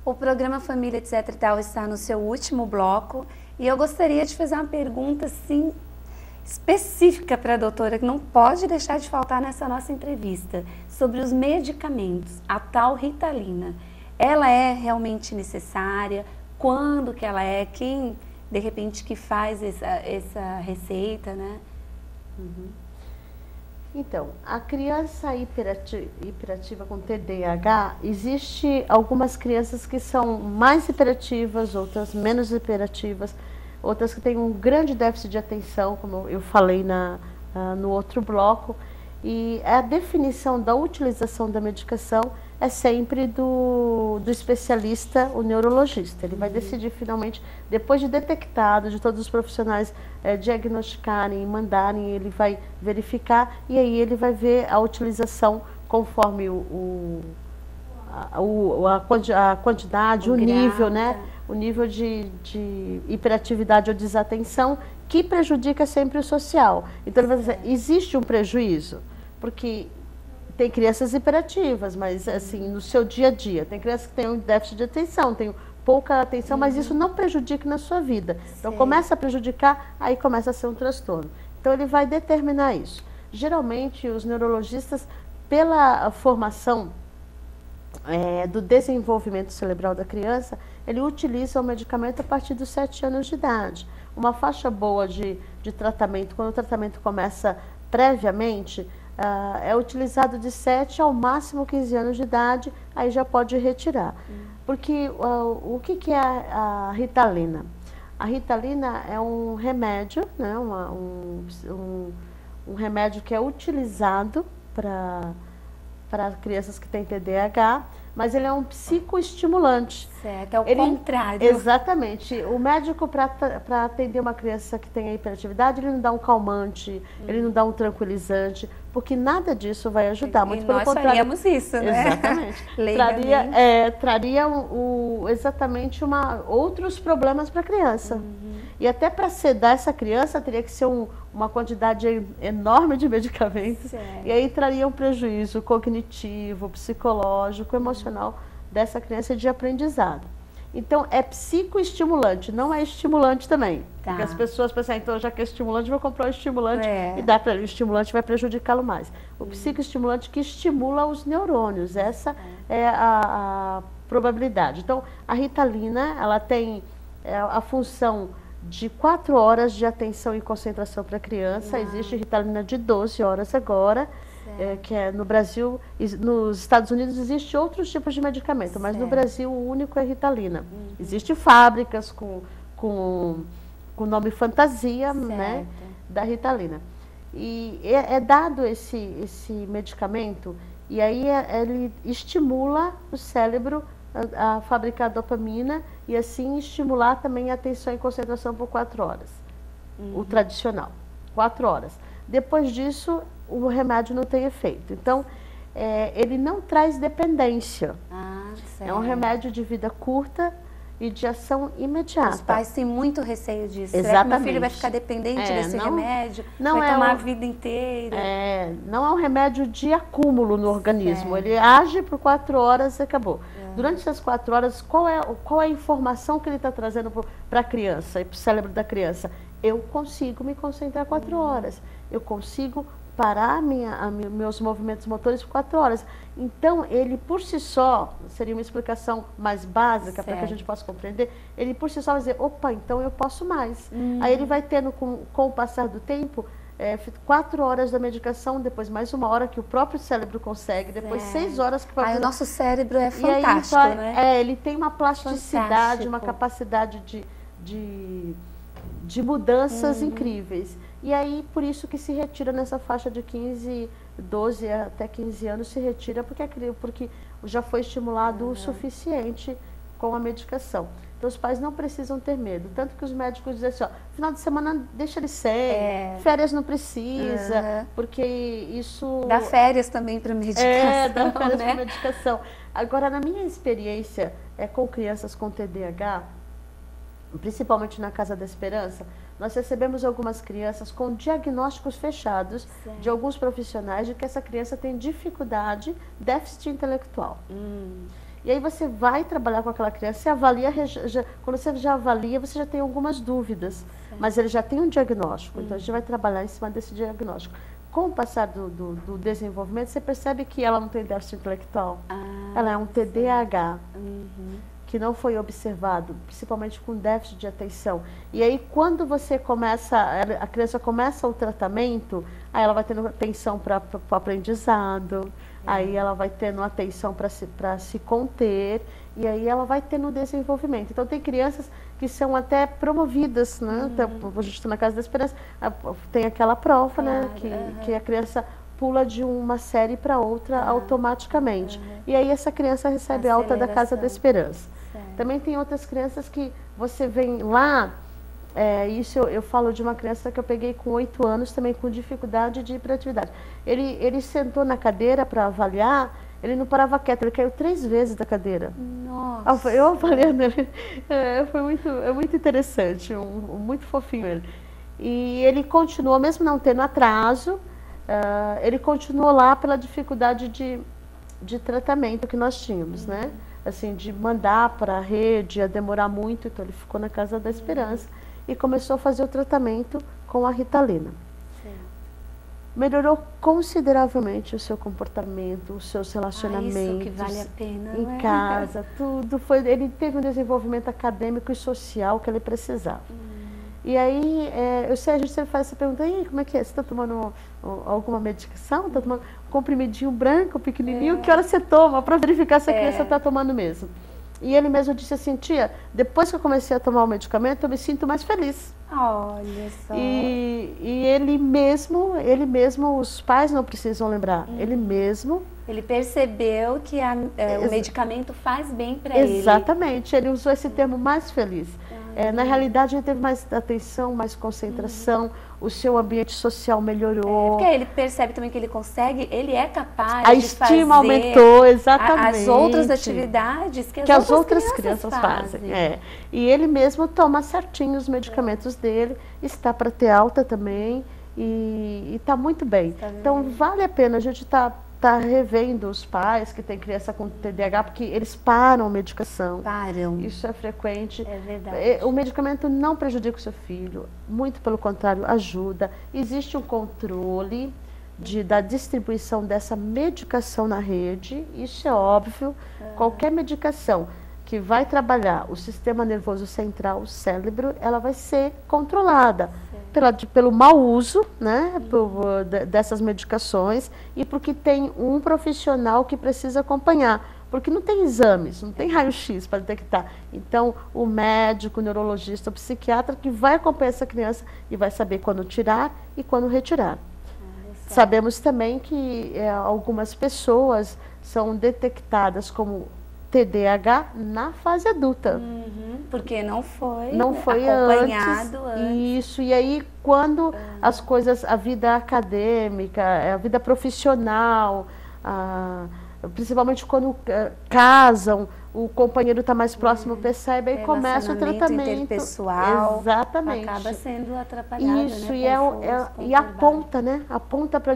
O programa Família Etc e Tal está no seu último bloco e eu gostaria de fazer uma pergunta assim específica para a doutora, que não pode deixar de faltar nessa nossa entrevista, sobre os medicamentos, a tal Ritalina. Ela é realmente necessária? Quando que ela é? Quem, de repente, que faz essa receita, né? Uhum. Então, a criança hiperativa com TDAH, existe algumas crianças que são mais hiperativas, outras menos hiperativas, outras que têm um grande déficit de atenção, como eu falei no outro bloco, e a definição da utilização da medicação é sempre do especialista, o neurologista. Ele vai decidir finalmente, depois de detectado, de todos os profissionais diagnosticarem, mandarem, ele vai verificar e aí ele vai ver a utilização conforme a quantidade, o nível, né? O nível de hiperatividade ou desatenção que prejudica sempre o social. Então ele vai dizer, existe um prejuízo, porque tem crianças hiperativas, mas assim, no seu dia a dia, tem crianças que têm um déficit de atenção, tem pouca atenção, mas isso não prejudica na sua vida. Então começa a prejudicar, aí começa a ser um transtorno. Então ele vai determinar isso. Geralmente os neurologistas, pela formação do desenvolvimento cerebral da criança, ele utiliza o medicamento a partir dos 7 anos de idade. Uma faixa boa de tratamento, quando o tratamento começa previamente, é utilizado de 7 ao máximo 15 anos de idade, aí já pode retirar. Porque o que é a Ritalina? A Ritalina é um remédio, né, um remédio que é utilizado para crianças que têm TDAH, mas ele é um psicoestimulante. Certo, é o contrário. Exatamente. O médico, para atender uma criança que tem a hiperatividade, ele não dá um calmante, ele não dá um tranquilizante, porque nada disso vai ajudar. Muito pelo contrário. Faríamos isso, né? Exatamente. Traria exatamente outros problemas para a criança. E até para sedar essa criança, teria que ser uma quantidade enorme de medicamentos. Certo. E aí traria um prejuízo cognitivo, psicológico, emocional dessa criança de aprendizado. Então, é psicoestimulante, não é estimulante também. Tá. Porque as pessoas pensam, então, já que é estimulante, vou comprar um estimulante e dá para ele. O estimulante vai prejudicá-lo mais. O psicoestimulante que estimula os neurônios, essa é a probabilidade. Então, a Ritalina, ela tem a função de 4 horas de atenção e concentração para a criança. Existe Ritalina de 12 horas agora, que é no Brasil. Nos Estados Unidos existe outros tipos de medicamento, mas no Brasil o único é Ritalina. Existem fábricas com nome fantasia, né, da Ritalina. E é dado esse medicamento, e aí ele estimula o cérebro a fabricar dopamina e assim estimular também a atenção e concentração por 4 horas. O tradicional, 4 horas. Depois disso, o remédio não tem efeito. Então, ele não traz dependência. É um remédio de vida curta e de ação imediata. Os pais têm muito receio disso. Exatamente. Será que meu filho vai ficar dependente desse remédio? Vai tomar a vida inteira? Não é um remédio de acúmulo no organismo. Ele age por 4 horas e acabou. Durante essas 4 horas, qual é a informação que ele está trazendo para a criança e para o cérebro da criança? Eu consigo me concentrar 4 horas. Eu consigo parar meus movimentos motores por 4 horas. Então, ele por si só, seria uma explicação mais básica para que a gente possa compreender, ele por si só vai dizer, opa, então eu posso mais. Aí ele vai tendo, com o passar do tempo, 4 horas da medicação, depois mais 1 hora que o próprio cérebro consegue, depois 6 horas que o nosso cérebro é fantástico, aí, né? Ele tem uma plasticidade, uma capacidade de mudanças incríveis. E aí, por isso que se retira nessa faixa de 12 até 15 anos, se retira porque já foi estimulado o suficiente com a medicação. Então, os pais não precisam ter medo. Tanto que os médicos dizem assim, final de semana deixa ele sem, férias não precisa, porque isso... Dá férias também para medicação, dá férias para medicação. Agora, na minha experiência com crianças com TDAH, principalmente na Casa da Esperança, nós recebemos algumas crianças com diagnósticos fechados de alguns profissionais de que essa criança tem dificuldade, déficit intelectual. E aí você vai trabalhar com aquela criança, você avalia, quando você já avalia, você já tem algumas dúvidas, mas ele já tem um diagnóstico, então a gente vai trabalhar em cima desse diagnóstico. Com o passar do desenvolvimento, você percebe que ela não tem déficit intelectual, ela é um TDAH, que não foi observado, principalmente com déficit de atenção. E aí, quando você começa, a criança começa o tratamento, aí ela vai tendo atenção para o aprendizado, aí ela vai tendo atenção para se conter, e aí ela vai tendo desenvolvimento. Então, tem crianças que são até promovidas, né? A gente está na Casa da Esperança, tem aquela prova, né? Que a criança pula de uma série para outra automaticamente. E aí essa criança recebe alta da Casa da Esperança. Também tem outras crianças que você vem lá, isso eu falo de uma criança que eu peguei com 8 anos, também com dificuldade de hiperatividade. Ele sentou na cadeira para avaliar, ele não parava quieto, ele caiu 3 vezes da cadeira. Nossa! Eu avaliando ele, foi muito interessante, muito fofinho ele. E ele continuou, mesmo não tendo atraso, ele continuou lá pela dificuldade de tratamento que nós tínhamos, né? Assim, de mandar para a rede, ia demorar muito, então ele ficou na Casa da Esperança e começou a fazer o tratamento com a Ritalina. Melhorou consideravelmente o seu comportamento, os seus relacionamentos. Isso que vale a pena, em casa, tudo. Ele teve um desenvolvimento acadêmico e social que ele precisava. E aí, eu sei, a gente sempre faz essa pergunta, como é que é? Você está tomando alguma medicação? Está tomando um comprimidinho branco, pequenininho? Que hora você toma? Para verificar se a criança está tomando mesmo. E ele mesmo disse assim, tia, depois que eu comecei a tomar o medicamento, eu me sinto mais feliz. Olha só. E ele mesmo, os pais não precisam lembrar, ele mesmo... Ele percebeu que o medicamento faz bem para ele. Exatamente, ele usou esse termo mais feliz. Na realidade, ele teve mais atenção, mais concentração, o seu ambiente social melhorou. Porque ele percebe também que ele consegue, ele é capaz a de fazer... estima aumentou, exatamente. As outras atividades que as outras crianças fazem. E ele mesmo toma certinho os medicamentos dele, está para ter alta também e está muito bem. Então, vale a pena a gente tá revendo os pais que têm criança com TDAH, porque eles param a medicação. Param. Isso é frequente. É verdade. O medicamento não prejudica o seu filho, muito pelo contrário, ajuda. Existe um controle da distribuição dessa medicação na rede, isso é óbvio. Qualquer medicação que vai trabalhar o sistema nervoso central, o cérebro, ela vai ser controlada. Pelo mau uso, né, dessas medicações e porque tem um profissional que precisa acompanhar, porque não tem exames, não tem raio-x para detectar. Então, o médico, o neurologista, o psiquiatra que vai acompanhar essa criança e vai saber quando tirar e quando retirar. Sabemos também que algumas pessoas são detectadas como TDAH na fase adulta. Porque não foi acompanhado antes. Isso, e aí quando as coisas, a vida acadêmica, a vida profissional, principalmente quando casam, o companheiro está mais próximo, percebe, aí começa o tratamento. Interpessoal, exatamente. Acaba sendo atrapalhado, isso, né? E aponta, né? Aponta para a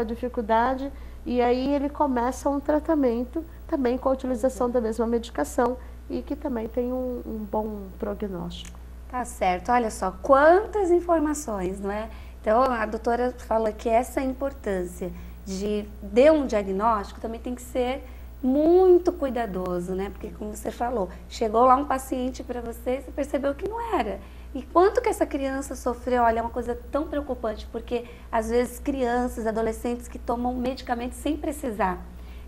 dificuldade, e aí ele começa um tratamento também com a utilização da mesma medicação e que também tem um bom prognóstico. Tá certo. Olha só, quantas informações, não é? Então, a doutora falou que essa importância de um diagnóstico também tem que ser muito cuidadoso, né? Porque, como você falou, chegou lá um paciente para você e você percebeu que não era. E quanto que essa criança sofreu? Olha, é uma coisa tão preocupante, porque às vezes crianças, adolescentes que tomam medicamentos sem precisar.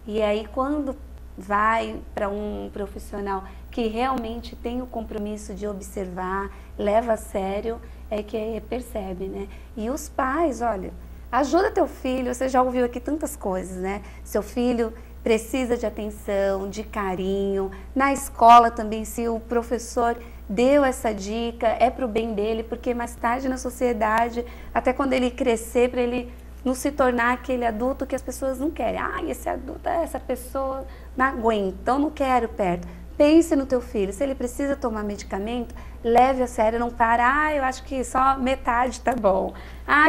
E aí, quando vai para um profissional que realmente tem o compromisso de observar, leva a sério, é que percebe, né? E os pais, olha, ajuda teu filho, você já ouviu aqui tantas coisas, né? Seu filho precisa de atenção, de carinho. Na escola também, se o professor deu essa dica, é para o bem dele, porque mais tarde na sociedade, até quando ele crescer, para ele não se tornar aquele adulto que as pessoas não querem. Esse adulto, essa pessoa não aguenta, então não quero perto. Pense no teu filho, se ele precisa tomar medicamento, leve a sério, não para, eu acho que só metade tá bom.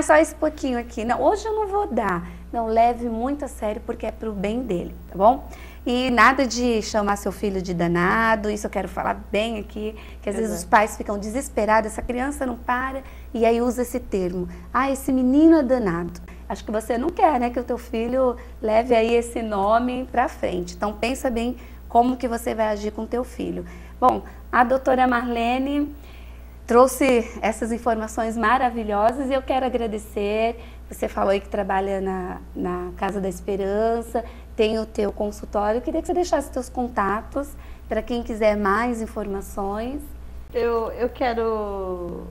Só esse pouquinho aqui. Não, hoje eu não vou dar. Não, leve muito a sério porque é pro bem dele, tá bom? E nada de chamar seu filho de danado, isso eu quero falar bem aqui, que às vezes os pais ficam desesperados, essa criança não para, e aí usa esse termo. Ah, esse menino é danado. Acho que você não quer, né, que o teu filho leve aí esse nome para frente. Então pensa bem como que você vai agir com o teu filho. Bom, a doutora Marlene trouxe essas informações maravilhosas e eu quero agradecer. Você falou aí que trabalha na Casa da Esperança, tem o teu consultório. Eu queria que você deixasse os teus contatos para quem quiser mais informações. Eu quero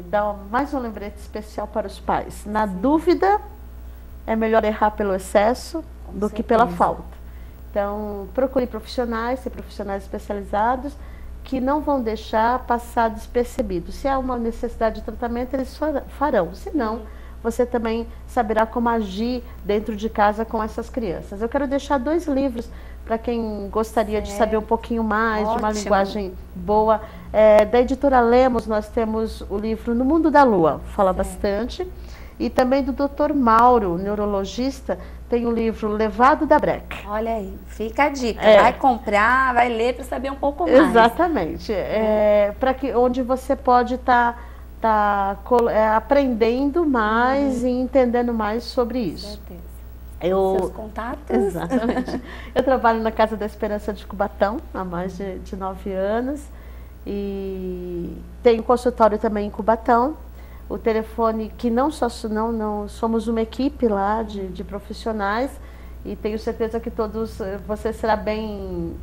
dar mais um lembrete especial para os pais. Na dúvida, é melhor errar pelo excesso do que pela falta. Então, procure profissionais, ser profissionais especializados, que não vão deixar passar despercebido. Se há uma necessidade de tratamento, eles farão. Se não, você também saberá como agir dentro de casa com essas crianças. Eu quero deixar 2 livros para quem gostaria de saber um pouquinho mais, de uma linguagem boa. Da editora Lemos, nós temos o livro No Mundo da Lua, fala bastante. E também do Dr. Mauro, neurologista, tem o livro Levado da Breca. Olha aí, fica a dica. Vai comprar, vai ler para saber um pouco mais. Exatamente. Onde você pode estar aprendendo mais e entendendo mais sobre isso. Com certeza. Seus contatos? Exatamente. Eu trabalho na Casa da Esperança de Cubatão há mais de 9 anos. E tenho consultório também em Cubatão. O telefone, que não somos uma equipe lá de profissionais, e tenho certeza que você será bem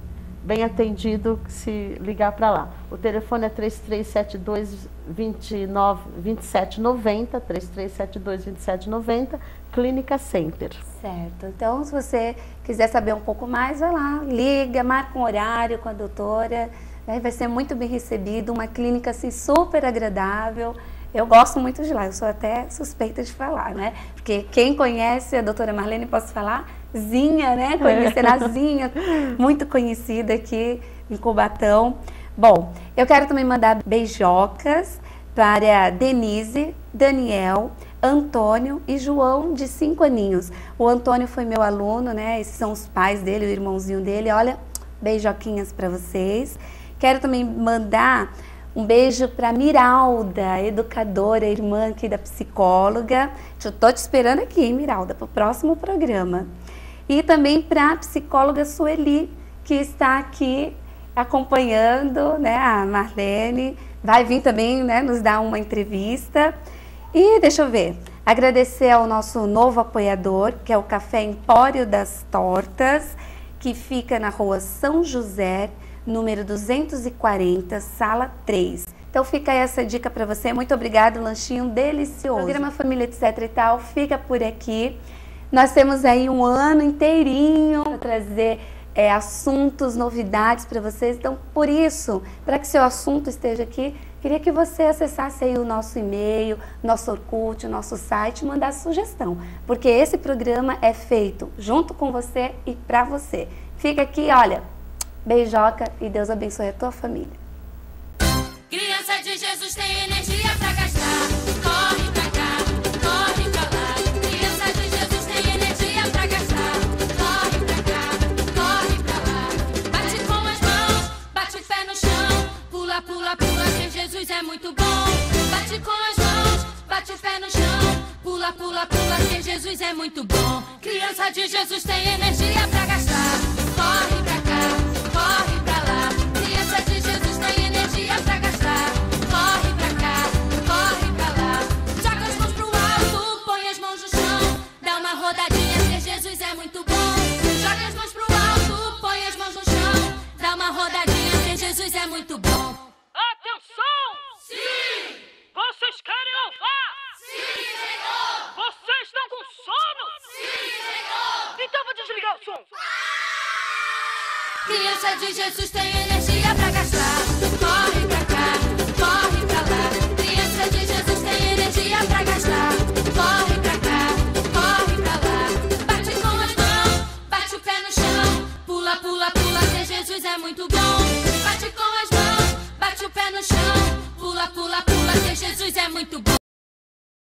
atendido se ligar para lá. O telefone é 3372-2790, 3372-2790, Clínica Center. Certo. Então, se você quiser saber um pouco mais, vai lá, liga, marca um horário com a doutora, vai ser muito bem recebido, uma clínica assim, super agradável. Eu gosto muito de lá, eu sou até suspeita de falar, né? Porque quem conhece a doutora Marlene, posso falar, Zinha, né? Conhecerá a Zinha, muito conhecida aqui em Cubatão. Bom, eu quero também mandar beijocas para Denise, Daniel, Antônio e João, de 5 aninhos. O Antônio foi meu aluno, né? Esses são os pais dele, o irmãozinho dele. Olha, beijoquinhas para vocês. Quero também mandar um beijo para Miralda, educadora, irmã aqui da psicóloga. Eu tô te esperando aqui, hein, Miralda, para o próximo programa. E também para a psicóloga Sueli, que está aqui acompanhando, né, a Marlene. Vai vir também, né, nos dar uma entrevista. E deixa eu ver, agradecer ao nosso novo apoiador, que é o Café Empório das Tortas, que fica na Rua São José, número 240, sala 3. Então fica aí essa dica para você. Muito obrigada, lanchinho delicioso. O programa Família Etc e Tal fica por aqui. Nós temos aí um ano inteirinho para trazer assuntos, novidades para vocês. Então, por isso, para que seu assunto esteja aqui, queria que você acessasse aí o nosso e-mail, nosso Orkut, o nosso site, mandasse sugestão. Porque esse programa é feito junto com você e para você. Fica aqui, olha, beijoca e Deus abençoe a tua família. Criança de Jesus tem energia pra gastar. Corre pra cá, corre pra lá. Criança de Jesus tem energia pra gastar. Corre pra cá, corre pra lá. Bate com as mãos, bate o pé no chão. Pula, pula, pula, que Jesus é muito bom. Bate com as mãos, bate o pé no chão. Pula, pula, pula, que Jesus é muito bom. Criança de Jesus tem energia pra gastar. Corre pra cá, corre pra lá. Criança de Jesus tem energia pra gastar. Corre pra cá, corre pra lá. Joga as mãos pro alto, põe as mãos no chão. Dá uma rodadinha, que Jesus é muito bom. Joga as mãos pro alto, põe as mãos no chão. Dá uma rodadinha, que Jesus é muito bom. Atenção! Sim! Vocês querem louvar? Sim, Senhor! Vocês estão com sono? Sim, Senhor! Então vou desligar o som. Criança de Jesus tem